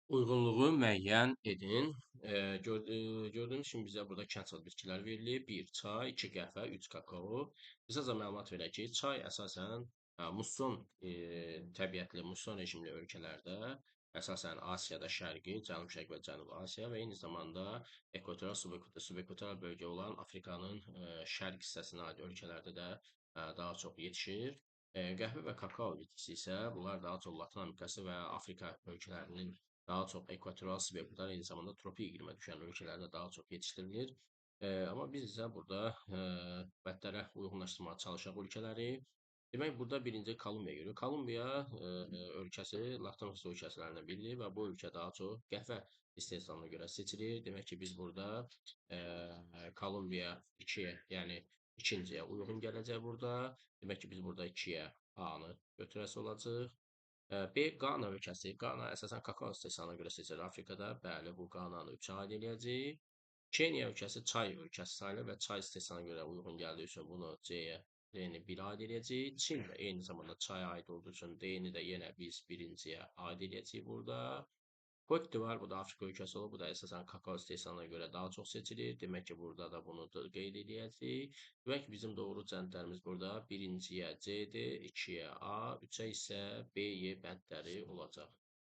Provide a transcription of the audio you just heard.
Uyğunluğu müəyyən edin. Gördüyünüz kimi bizə burada kənd bitkilər verilib. 1 çay, 2 qəhvə, 3 kakao. Qısaca məlumat verək ki, çay əsasən musson təbiətli, musson rejimli ölkələrdə, əsasən Asiyada Şərqi, Cənub-Şərq və Cənubi Asiya və eyni zamanda ekvatorial, subekvatorial bölgə olan Afrikanın şərq hissəsinə aid ölkələrdə də daha çox yetişir. Qəhvə və kakao bitkisi isə bunlar daha çox Latın Amerikası və Afrika ölkələrinin daha çox ekvatoral subekvatoral, eyni zamanda tropik iqlimə düşən ölkələrdə daha çox yetişdirilir. Amma biz isə burada vədlərə uyğunlaşdırmağa çalışaq ölkələri. Demək, burada birinci Kolumbiya görürük. Kolumbiya ölkəsi Latın Amerika ölkəsilərindən biridir və bu ölkə daha çox qəhvə istehsalına görə seçilir. Demək ki, biz burada Kolumbiya 2-yə, yəni ikinciyə uyğun gələcək burada. Demək ki, biz burada 2-yə A-nı götürəsi olacaq. B. Qana ölkəsi. Qana əsasən kakao istehsalına görə seçilir Afrikada. Bəli, bu Qananı 3-ə aid eləyəcəyik. Kenya ölkəsi çay ölkəsi sayılır və çay istehsalına görə uyğun gəldiyi üçün bunu C-yə D-ni 1-ə aid eləyəcəyik. Çin də eyni zamanda çaya aid olduğu üçün D-ni də yenə biz birinciyə aid eləyəcəyik burada. Côte d'Ivoire, bu da Afrika ölkəsi olub. Bu da əsasən kakao istehsalına görə daha çox seçilir. Demək ki, burada da bunu da qeyd eləyəcəyik. Demək ki, bizim doğru cəhətlərimiz burada birinciyə C-dir, 2-yə A, 3-ə isə B, Y bəndləri olacaq.